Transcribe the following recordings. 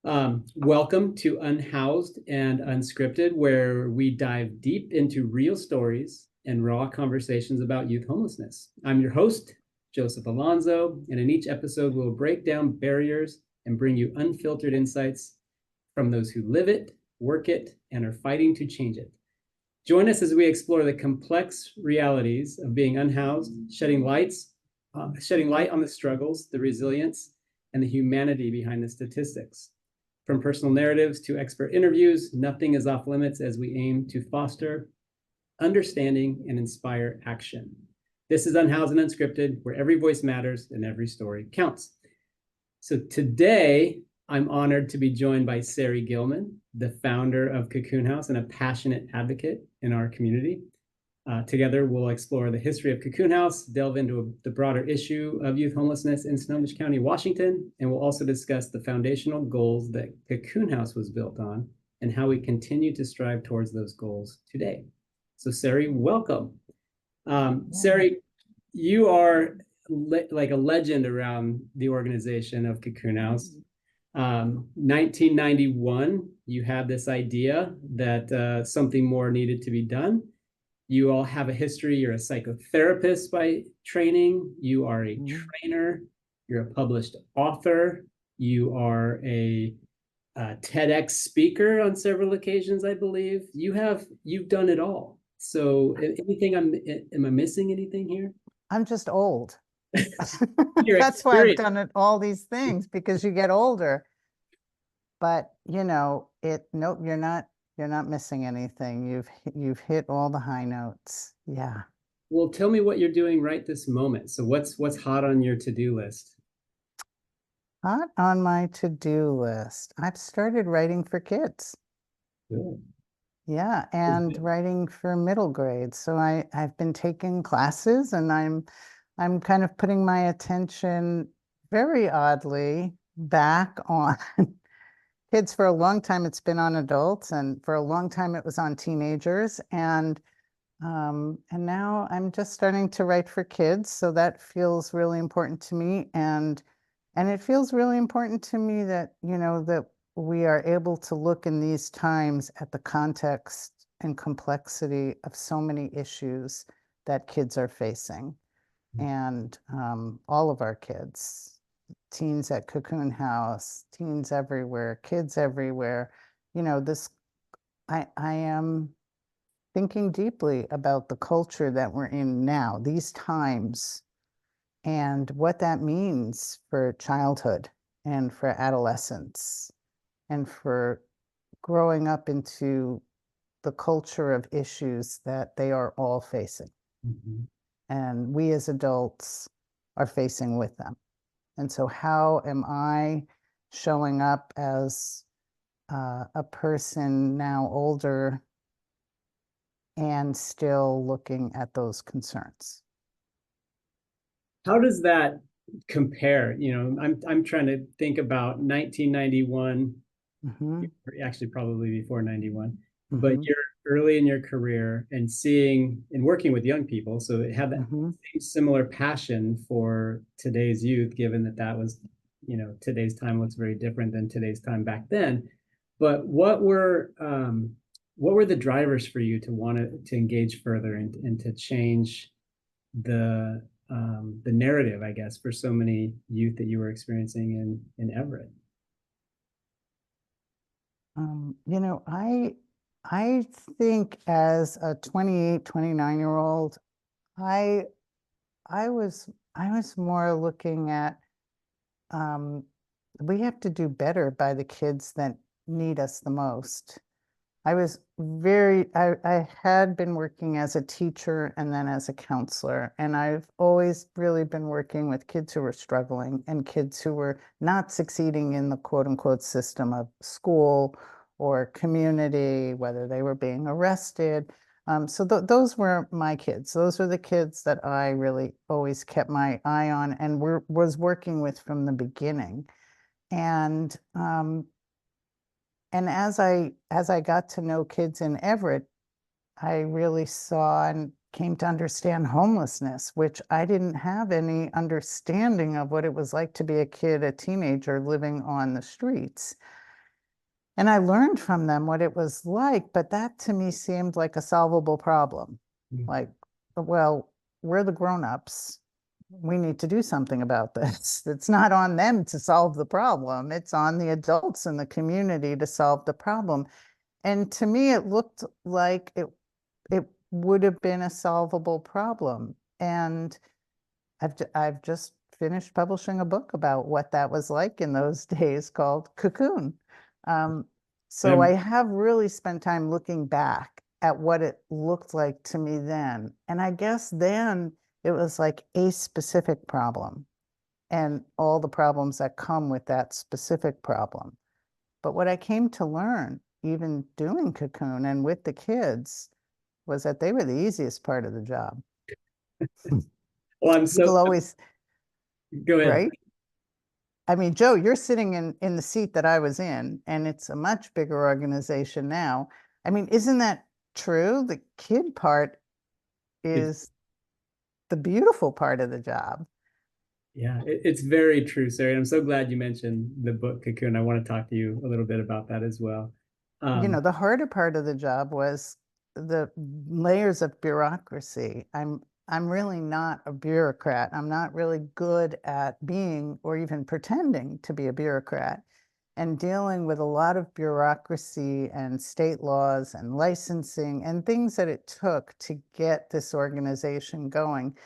Welcome to Unhoused and Unscripted, where we dive deep into real stories and raw conversations about youth homelessness. I'm your host, Joseph Alonzo, and in each episode, we'll break down barriers and bring you unfiltered insights from those who live it, work it, and are fighting to change it. Join us as we explore the complex realities of being unhoused, shedding light on the struggles, the resilience, and the humanity behind the statistics. From personal narratives to expert interviews, nothing is off limits as we aim to foster understanding and inspire action. This is Unhoused and Unscripted, where every voice matters and every story counts. So today, I'm honored to be joined by Sari Gilman, the founder of Cocoon House and a passionate advocate in our community. Together, we'll explore the history of Cocoon House, delve into the broader issue of youth homelessness in Snohomish County, Washington, and we'll also discuss the foundational goals that Cocoon House was built on and how we continue to strive towards those goals today. So, Sari, welcome. Sari, you are like a legend around the organization of Cocoon House. 1991, you had this idea that something more needed to be done. You all have a history. You're a psychotherapist by training. You are a trainer. You're a published author. You are a TEDx speaker on several occasions, I believe. You've done it all. So am I missing anything here? I'm just old. That's why I've done all these things, because you get older. But no, you're not missing anything. You've hit all the high notes. Yeah. Well, tell me what you're doing right this moment. So what's hot on your to-do list? Hot on my to-do list. I've started writing for kids. Good. Yeah, and writing for middle grade. So I've been taking classes, and I'm kind of putting my attention, very oddly, back on kids. For a long time it's been on adults, and for a long time it was on teenagers, and now I'm just starting to write for kids. So that feels really important to me, and it feels really important to me that that we are able to look in these times at the context and complexity of so many issues that kids are facing. And all of our kids, teens at Cocoon House, teens everywhere, kids everywhere, I am thinking deeply about the culture that we're in now, these times, and what that means for childhood and for adolescence and for growing up into the culture of issues that they are all facing. And we as adults are facing with them. And so how am I showing up as a person now older and still looking at those concerns? How does that compare? I'm trying to think about 1991, actually probably before 91, but you're early in your career and seeing and working with young people. So it had that same similar passion for today's youth, given that was, today's time looks very different than today's time back then. But what were the drivers for you to want to engage further and to change the narrative, I guess, for so many youth that you were experiencing in Everett? I think as a 28, 29-year-old, I was more looking at we have to do better by the kids that need us the most. I had been working as a teacher and then as a counselor, and I've always really been working with kids who were struggling and kids who were not succeeding in the quote unquote system of school or community, whether they were being arrested. So those were my kids. Those were the kids that I really always kept my eye on and was working with from the beginning. And as I got to know kids in Everett, I really saw and came to understand homelessness, which I didn't have any understanding of what it was like to be a kid, a teenager living on the streets. And I learned from them what it was like, but that to me seemed like a solvable problem. Mm. Like, well, we're the grown-ups. We need to do something about this. It's not on them to solve the problem. It's on the adults in the community to solve the problem. And to me, it looked like it would have been a solvable problem. And I've just finished publishing a book about what that was like in those days called Cocoon. Um, so I Um, have really spent time looking back at what it looked like to me then. And I guess then it was like a specific problem and all the problems that come with that specific problem. But what I came to learn, even doing Cocoon and with the kids, was that they were the easiest part of the job. well, I'm so People always, go ahead. right? I mean, Joe, you're sitting in the seat that I was in, and it's a much bigger organization now. I mean, isn't that true? The kid part It's is the beautiful part of the job. yeah, it's very true, Sarah. I'm so glad you mentioned the book Cocoon. I want to talk to you a little bit about that as well. You know, Um, the harder part of the job was the layers of bureaucracy. I'm really not a bureaucrat. I'm not really good at being or even pretending to be a bureaucrat. And dealing with a lot of bureaucracy and state laws and licensing and things that it took to get this organization going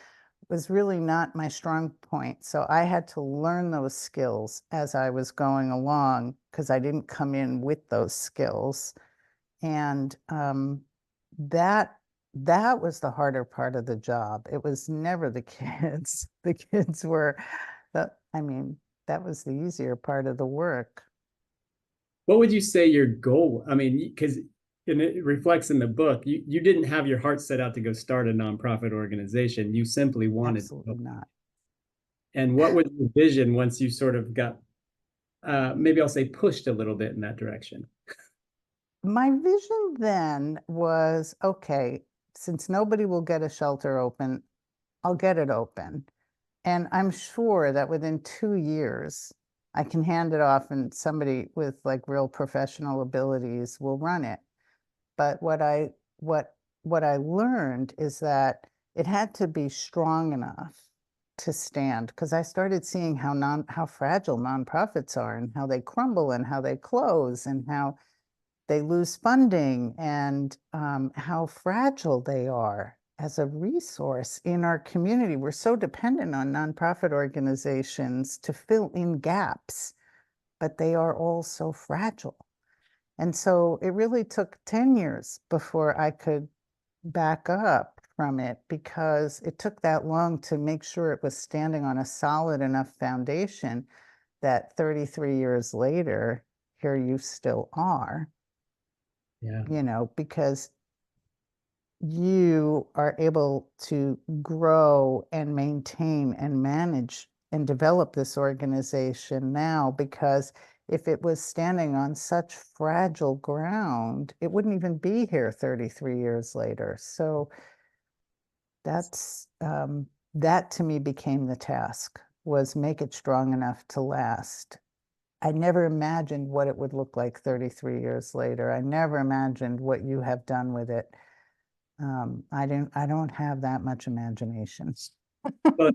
was really not my strong point. So I had to learn those skills as I was going along because I didn't come in with those skills. And that that was the harder part of the job. It was never the kids. The kids were I mean, that was the easier part of the work. what would you say your goal? I mean, because and it reflects in the book, you didn't have your heart set out to go start a nonprofit organization. You simply wanted to Absolutely help. not. And what was your vision once you sort of got, maybe I'll say, pushed a little bit in that direction? My vision then was, okay, since nobody will get a shelter open, I'll get it open. And I'm sure that within 2 years, I can hand it off and somebody with like real professional abilities will run it. But what I learned is that it had to be strong enough to stand because I started seeing how fragile nonprofits are and how they crumble and how they close and how they lose funding and how fragile they are as a resource in our community. We're so dependent on nonprofit organizations to fill in gaps, but they are all so fragile. And so it really took 10 years before I could back up from it because it took that long to make sure it was standing on a solid enough foundation that 33 years later, here you still are, Yeah. because you are able to grow and maintain and manage and develop this organization now because if it was standing on such fragile ground, it wouldn't even be here 33 years later. So that's that to me became the task was make it strong enough to last. I never imagined what it would look like 33 years later. I never imagined what you have done with it. I don't have that much imagination. Well,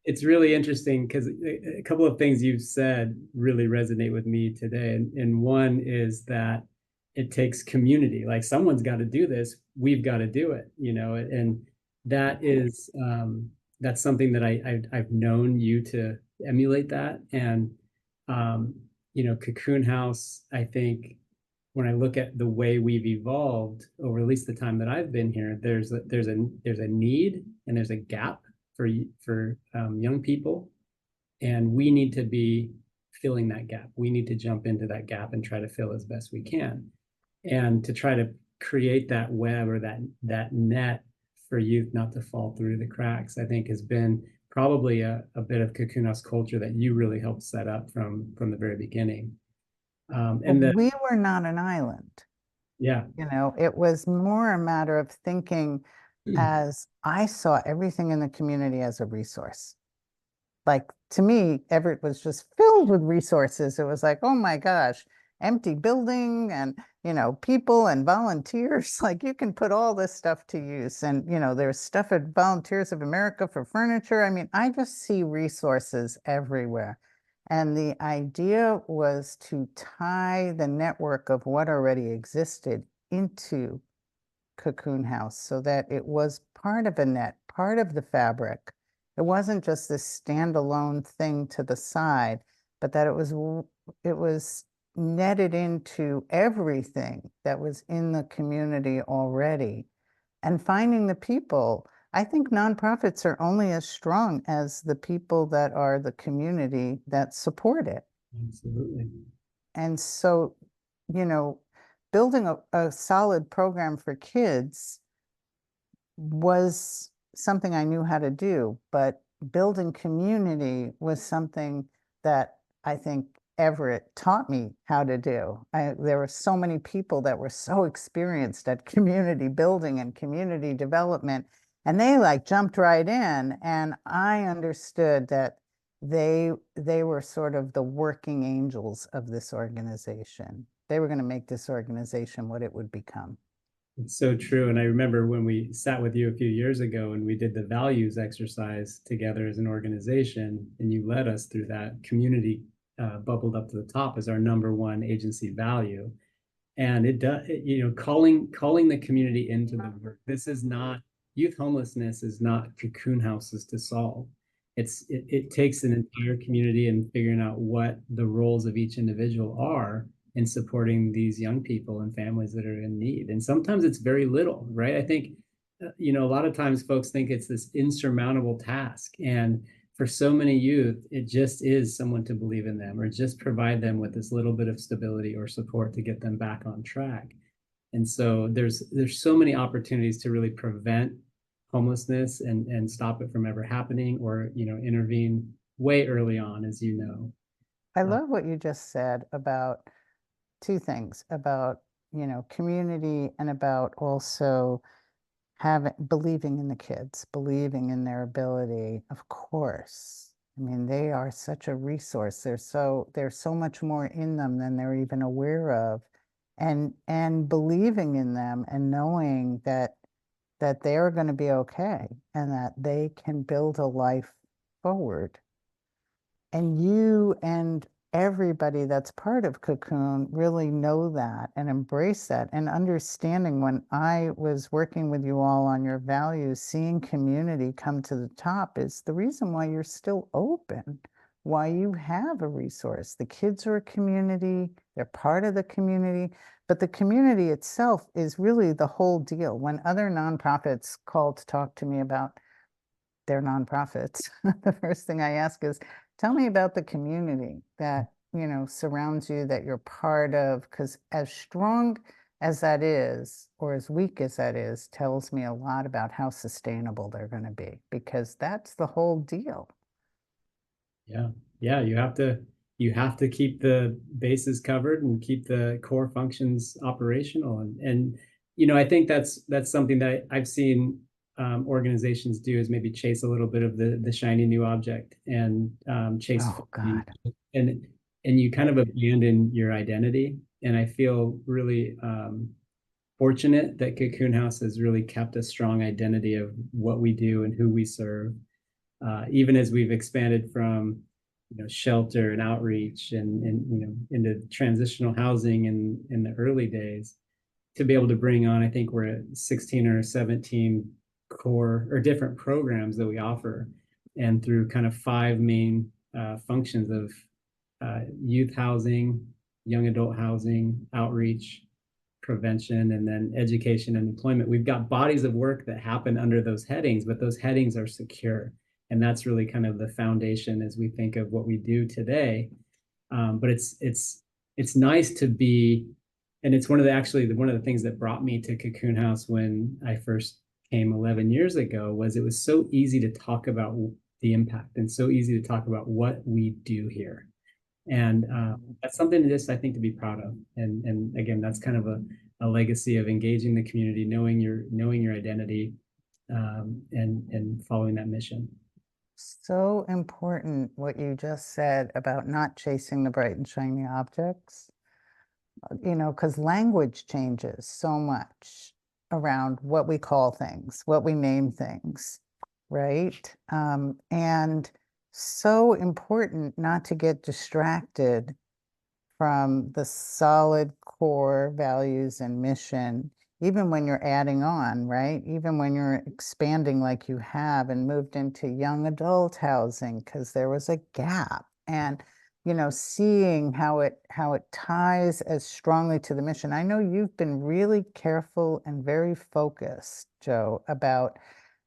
it's really interesting because a couple of things you've said really resonate with me today. And one is that it takes community. Like someone's got to do this. We've got to do it, and that is that's something that I've known you to emulate that. And Cocoon House, I think when I look at the way we've evolved over at least the time that I've been here, there's a need and there's a gap for young people, and we need to be filling that gap. We need to jump into that gap and try to fill as best we can, and to try to create that web or that net for youth not to fall through the cracks. I think has been probably a bit of Cocoon House culture that you really helped set up from the very beginning. Well, And the we were not an island. yeah, It was more a matter of thinking as I saw everything in the community as a resource. Like to me, Everett was just filled with resources. It was like, oh my gosh. empty building and, people and volunteers. Like, you can put all this stuff to use. And, there's stuff at Volunteers of America for furniture. I mean, I just see resources everywhere. And the idea was to tie the network of what already existed into Cocoon House so that it was part of a net, part of the fabric. It wasn't just this standalone thing to the side, but that it was netted into everything that was in the community already. And finding the people, I think nonprofits are only as strong as the people that are the community that support it. Absolutely. And so, you know, building a solid program for kids was something I knew how to do, but building community was something that I think Everett taught me how to do. There were so many people that were so experienced at community building and community development, and they like jumped right in, and I understood that they were sort of the working angels of this organization. They were going to make this organization what it would become. It's so true. And I remember when we sat with you a few years ago and we did the values exercise together as an organization, and you led us through that. Community bubbled up to the top as our number one agency value. And it does, calling the community into the work. This is not, youth homelessness is not Cocoon Houses to solve. It takes an entire community and figuring out what the roles of each individual are in supporting these young people and families that are in need. And sometimes it's very little, right? I think, a lot of times folks think it's this insurmountable task. And for so many youth, it just is someone to believe in them or just provide them with this little bit of stability or support to get them back on track. And so there's so many opportunities to really prevent homelessness and stop it from ever happening, or intervene way early on, as you know. I love what you just said about two things, about, community, and about also believing in the kids, believing in their ability. Of course. I mean, they are such a resource. There's so much more in them than they're even aware of. And believing in them and knowing that they're going to be okay and that they can build a life forward. And you and everybody that's part of Cocoon really know that and embrace that, and understanding, when I was working with you all on your values, seeing community come to the top is the reason why you're still open, why you have a resource. The kids are a community, they're part of the community, but the community itself is really the whole deal. When other nonprofits call to talk to me about their nonprofits, the first thing I ask is, tell me about the community that, surrounds you, that you're part of, because as strong as that is, or as weak as that is, tells me a lot about how sustainable they're going to be, because that's the whole deal. Yeah. Yeah. You have to keep the bases covered and keep the core functions operational. And I think that's something that I've seen organizations do, is maybe chase a little bit of the shiny new object and chase Oh God. and you kind of abandon your identity. And I feel really fortunate that Cocoon House has really kept a strong identity of what we do and who we serve, even as we've expanded from shelter and outreach and into transitional housing in the early days, to be able to bring on, I think we're at 16 or 17 core or different programs that we offer, and through kind of 5 main functions of youth housing, young adult housing, outreach, prevention, and then education and employment. We've got bodies of work that happen under those headings, but those headings are secure. And that's really kind of the foundation as we think of what we do today. But it's nice to be, and it's one of the things that brought me to Cocoon House when I first came 11 years ago, was it was so easy to talk about the impact and so easy to talk about what we do here. And that's something just, I think, to be proud of. And again, that's kind of a legacy of engaging the community, knowing your identity, and following that mission. So important what you just said about not chasing the bright and shiny objects. because language changes so much around what we call things, what we name things, right? And so important not to get distracted from the solid core values and mission, even when you're adding on, right? Even when you're expanding like you have and moved into young adult housing because there was a gap. And seeing how it ties as strongly to the mission. I know you've been really careful and very focused, Joe, about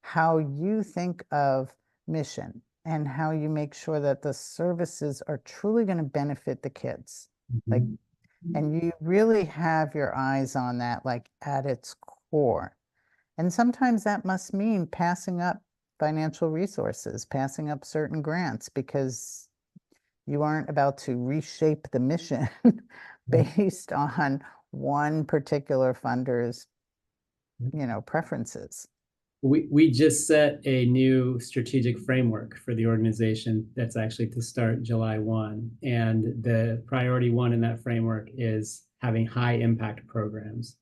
how you think of mission and how you make sure that the services are truly going to benefit the kids. Like, Mhm. and you really have your eyes on that, like at its core. And sometimes that must mean passing up financial resources, passing up certain grants, because you aren't about to reshape the mission based on one particular funder's, preferences. We just set a new strategic framework for the organization that's actually to start July 1. And the priority one in that framework is having high impact programs.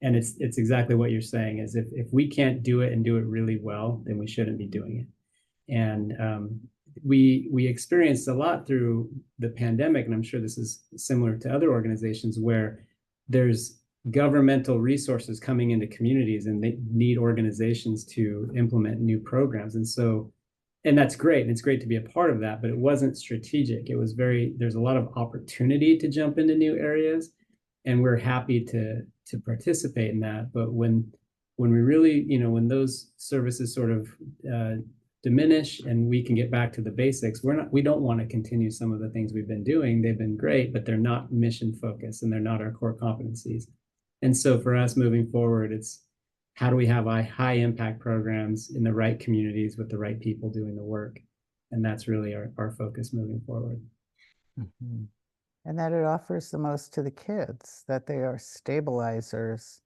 And it's exactly what you're saying is if we can't do it and do it really well, then we shouldn't be doing it. And we experienced a lot through the pandemic, and I'm sure this is similar to other organizations where there's governmental resources coming into communities and they need organizations to implement new programs. And that's great. And it's great to be a part of that, but it wasn't strategic. There's a lot of opportunity to jump into new areas, and we're happy to participate in that. But when we really, when those services sort of diminish and we can get back to the basics, we don't want to continue some of the things we've been doing. They've been great, but they're not mission focused and they're not our core competencies. And so for us moving forward, it's how do we have high impact programs in the right communities with the right people doing the work? And that's really our focus moving forward. Mhm. And that it offers the most to the kids, that they are stabilizers.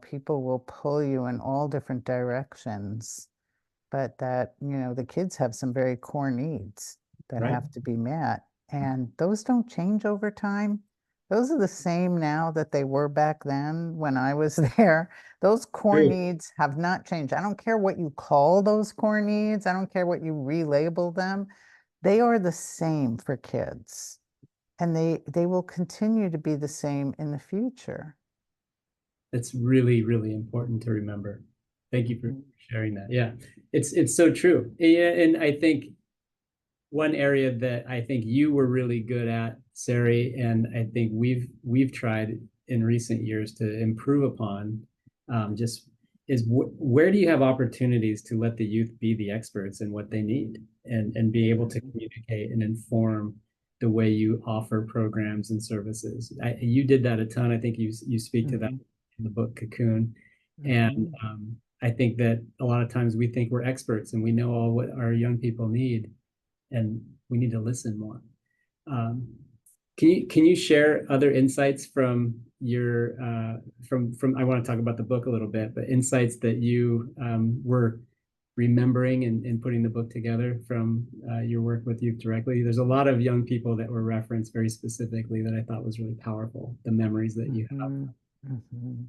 People will pull you in all different directions, but that, the kids have some very core needs that Right. have to be met. And those don't change over time. Those are the same now that they were back then when I was there. Those core True. needs have not changed. I don't care what you call those core needs. I don't care what you relabel them. They are the same for kids. And they will continue to be the same in the future. That's really, really important to remember. Thank you for Mhm. sharing that. Yeah, it's so true. Yeah, and I think one area that I think you were really good at, Sari, and I think we've tried in recent years to improve upon, just is where do you have opportunities to let the youth be the experts in what they need and be able to communicate and inform the way you offer programs and services. You did that a ton. I think you speak to that Mhm. in the book Cocoon, and Mhm. I think that a lot of times we think we're experts and we know all what our young people need, and we need to listen more. Um, can you share other insights from your from I want to talk about the book a little bit, but insights that you were remembering and putting the book together from your work with youth directly? There's a lot of young people that were referenced very specifically that I thought was really powerful. The memories that you have. Mhm. Mhm.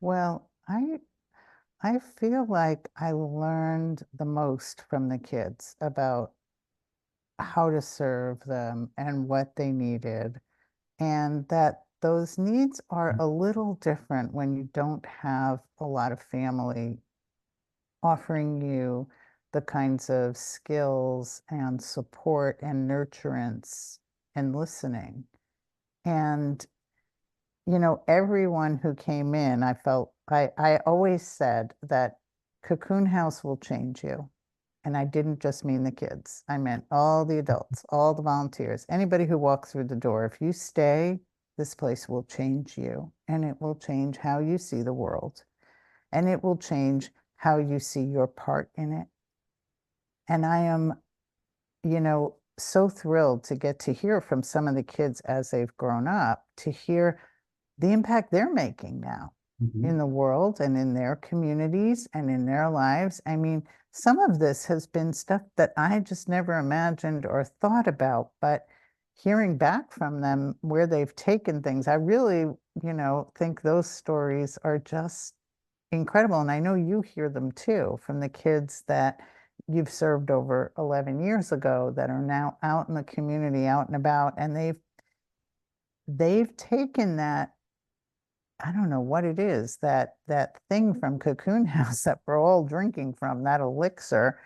Well, I feel like I learned the most from the kids about how to serve them and what they needed, and that those needs are a little different when you don't have a lot of family offering you the kinds of skills and support and nurturance and listening. And everyone who came in, I always said that Cocoon House will change you. And I didn't just mean the kids. I meant all the adults, all the volunteers, anybody who walks through the door. If you stay, this place will change you, and it will change how you see the world, and it will change how you see your part in it. And I am, so thrilled to get to hear from some of the kids as they've grown up, to hear the impact they're making now Mhm. in the world and in their communities and in their lives. I mean, some of this has been stuff that I just never imagined or thought about, but hearing back from them where they've taken things, I really, think those stories are just incredible. And I know you hear them too from the kids that you've served over 11 years ago that are now out in the community, out and about, and they've taken that, I don't know what it is, that thing from Cocoon House that we're all drinking from, that elixir,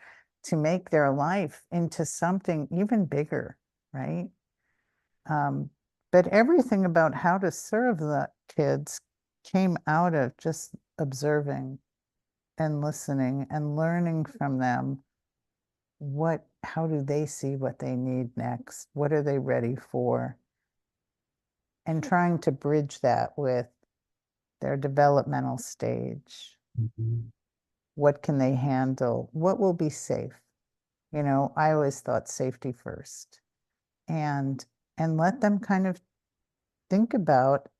to make their life into something even bigger, right? Um, but everything about how to serve the kids came out of just observing and listening and learning from them. How do they see what they need next? What are they ready for? And trying to bridge that with their developmental stage. Mhm. What can they handle? What will be safe? I always thought safety first, and let them kind of think about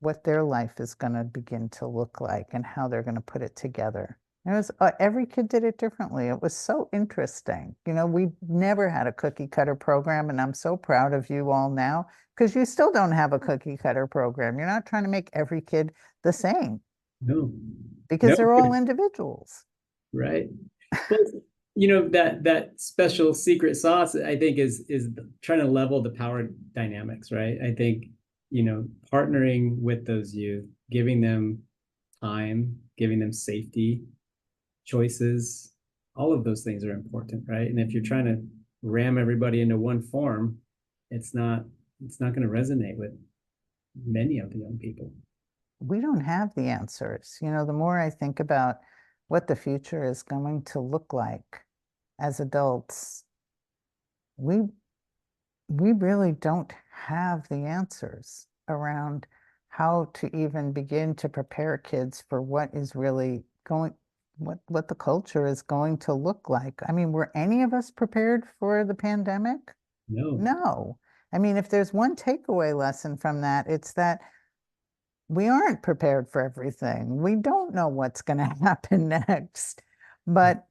what their life is going to begin to look like and how they're going to put it together. It was every kid did it differently. It was so interesting. We never had a cookie cutter program, and I'm so proud of you all now because you still don't have a cookie cutter program. You're not trying to make every kid the same No, because no, they're all individuals. right. Well, that special secret sauce, I think, is trying to level the power dynamics, right? I think, partnering with those youth, giving them time, giving them safety, choices, all of those things are important, right? And if you're trying to ram everybody into one form, it's not going to resonate with many of the young people. We don't have the answers. The more I think about what the future is going to look like as adults, we we really don't have the answers around how to even begin to prepare kids for what is really what the culture is going to look like. I mean, were any of us prepared for the pandemic? No, No. I mean, if there's one takeaway lesson from that, it's that we aren't prepared for everything. We don't know what's going to happen next. But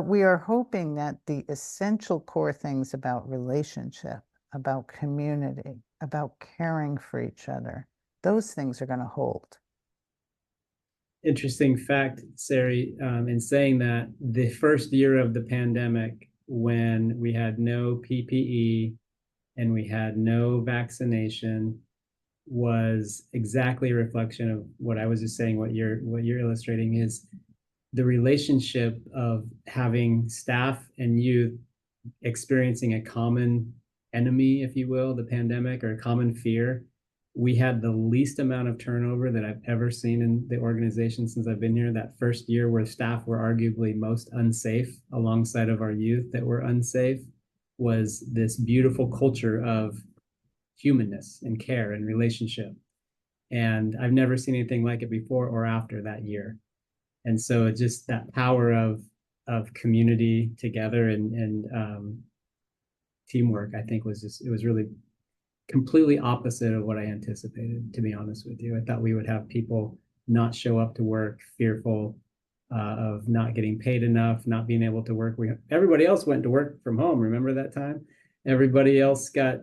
we are hoping that the essential core things about relationship, about community, about caring for each other, those things are going to hold. interesting fact, Sari, in saying that the first year of the pandemic, when we had no PPE and we had no vaccination, was exactly a reflection of what I was just saying. What you're illustrating is the relationship of having staff and youth experiencing a common enemy, if you will, the pandemic, or a common fear. We had the least amount of turnover that I've ever seen in the organization since I've been here. That first year where staff were arguably most unsafe alongside of our youth that were unsafe was this beautiful culture of humanness and care and relationship. And I've never seen anything like it before or after that year. And so it's just that power of community together and teamwork, I think it was really completely opposite of what I anticipated, to be honest with you. I thought we would have people not show up to work fearful of not getting paid enough, not being able to work. Everybody else went to work from home. Remember that time? Everybody else got,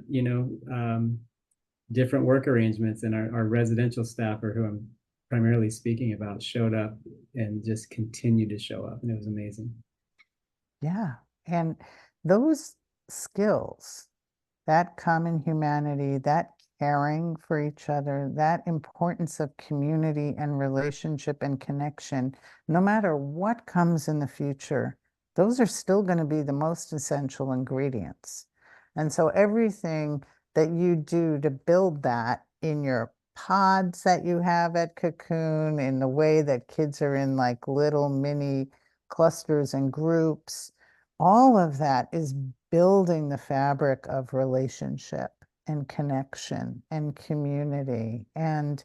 different work arrangements, and our residential staff, or who I'm primarily speaking about, showed up and just continued to show up. And it was amazing. Yeah. And those skills, that common humanity, that caring for each other, that importance of community and relationship and connection, no matter what comes in the future, those are still going to be the most essential ingredients. And so everything that you do to build that in your pods that you have at Cocoon, in the way that kids are in like little mini clusters and groups, all of that is building the fabric of relationship and connection and community. And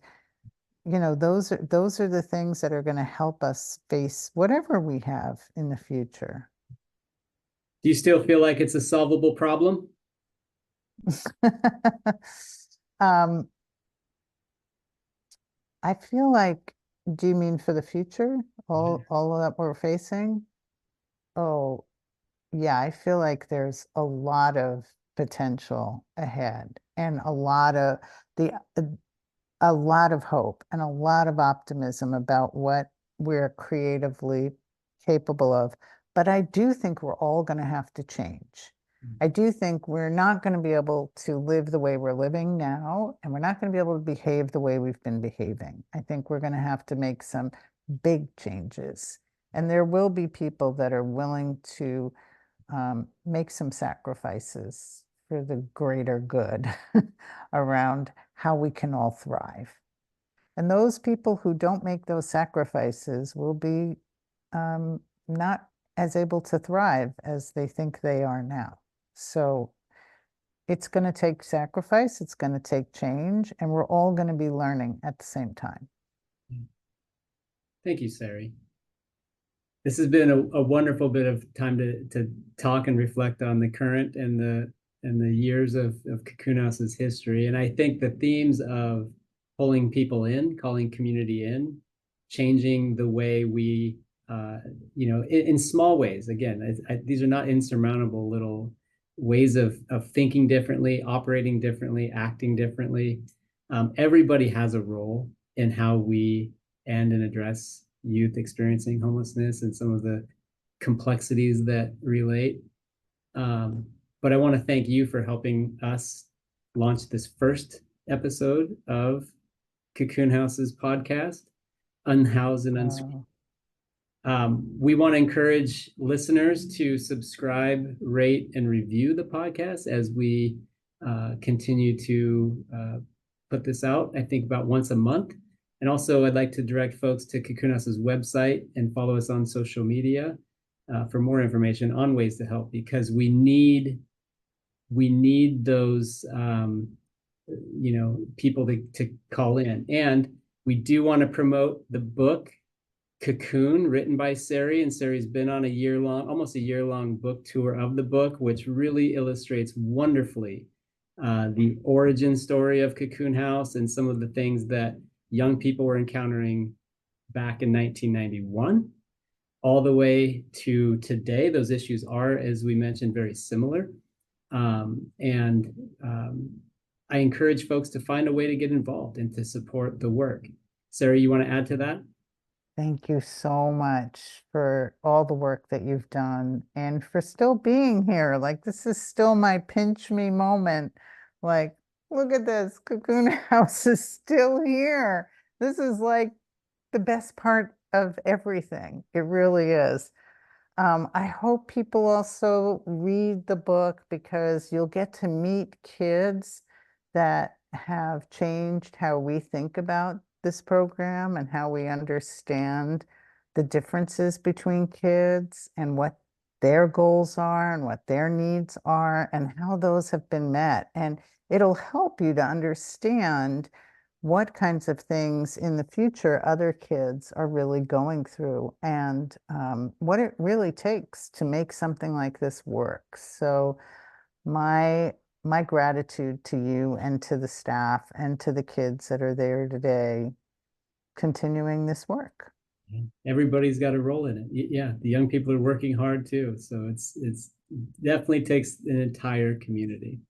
those are the things that are going to help us face whatever we have in the future. Do you still feel like it's a solvable problem? um, I feel like, do you mean for the future? All that we're facing? Oh, yeah, I feel like there's a lot of potential ahead, and the a lot of hope and a lot of optimism about what we're creatively capable of. But I do think we're all going to have to change. I do think we're not going to be able to live the way we're living now, and we're not going to be able to behave the way we've been behaving. I think we're going to have to make some big changes. And there will be people that are willing to make some sacrifices for the greater good around how we can all thrive. And those people who don't make those sacrifices will be not as able to thrive as they think they are now. So it's going to take sacrifice, it's going to take change, and we're all going to be learning at the same time. Thank you, Sari. This has been a wonderful bit of time to talk and reflect on the current and the years of Cocoon House's history. And I think the themes of pulling people in, calling community in, changing the way we, in small ways. Again, these are not insurmountable little ways of thinking differently, operating differently, acting differently. Everybody has a role in how we end and address youth experiencing homelessness and some of the complexities that relate. But I want to thank you for helping us launch this first episode of Cocoon House's podcast, Unhoused and Unscripted. We want to encourage listeners to subscribe, rate, and review the podcast as we continue to put this out, I think about once a month. And also, I'd like to direct folks to Cocoon House's website and follow us on social media for more information on ways to help, because we need those people to call in. And we do want to promote the book Cocoon, written by Sari, and Sari's been on almost a year-long book tour of the book, which really illustrates wonderfully the origin story of Cocoon House and some of the things that young people were encountering back in 1991, all the way to today. Those issues are, as we mentioned, very similar. I encourage folks to find a way to get involved and to support the work. Sari, you want to add to that? Thank you so much for all the work that you've done and for still being here. Like, this is still my pinch me moment. Like, look at this, Cocoon House is still here. This is like the best part of everything. It really is. I hope people also read the book, because you'll get to meet kids that have changed how we think about this program and how we understand the differences between kids and what their goals are and what their needs are and how those have been met. And it'll help you to understand what kinds of things in the future other kids are really going through, and what it really takes to make something like this work. So my gratitude to you and to the staff and to the kids that are there today continuing this work. Everybody's got a role in it. Yeah, the young people are working hard too. So it's definitely takes an entire community.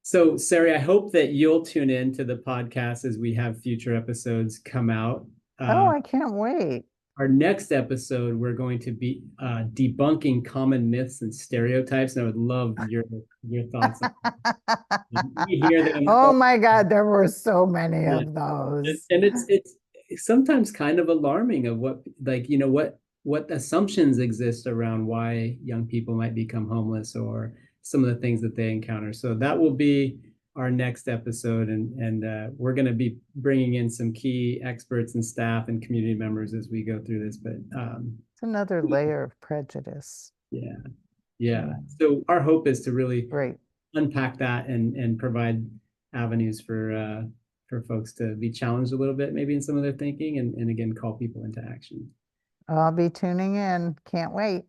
So, Sari, I hope that you'll tune in to the podcast as we have future episodes come out. I can't wait. Our next episode, we're going to be debunking common myths and stereotypes, and I would love your thoughts on that. You hear them. Oh my God, there were so many of those. And it's sometimes kind of alarming of what assumptions exist around why young people might become homeless or some of the things that they encounter. So that will be our next episode, and we're going to be bringing in some key experts and staff and community members as we go through this. But it's another layer of prejudice. Yeah. So our hope is to really unpack that and provide avenues for folks to be challenged a little bit, maybe in some of their thinking, and again, call people into action. I'll be tuning in. Can't wait.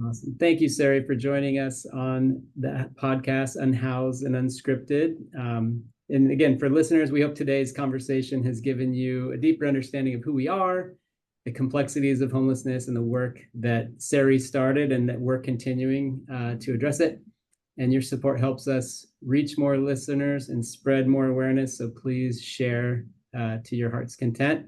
Awesome. Thank you, Sari, for joining us on the podcast, Unhoused and Unscripted. And again, for listeners, we hope today's conversation has given you a deeper understanding of who we are the complexities of homelessness and the work that Sari started and that we're continuing to address it. And your support helps us reach more listeners and spread more awareness. So please share to your heart's content.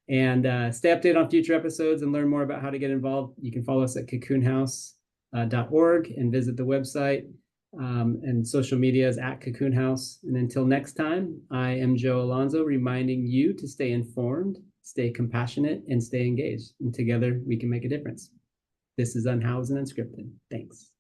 And stay updated on future episodes and learn more about how to get involved. You can follow us at cocoonhouse.org and visit the website. And social media is at Cocoon House. And until next time, I am Joe Alonzo, reminding you to stay informed, stay compassionate, and stay engaged. And together we can make a difference. This is Unhoused and Unscripted. Thanks.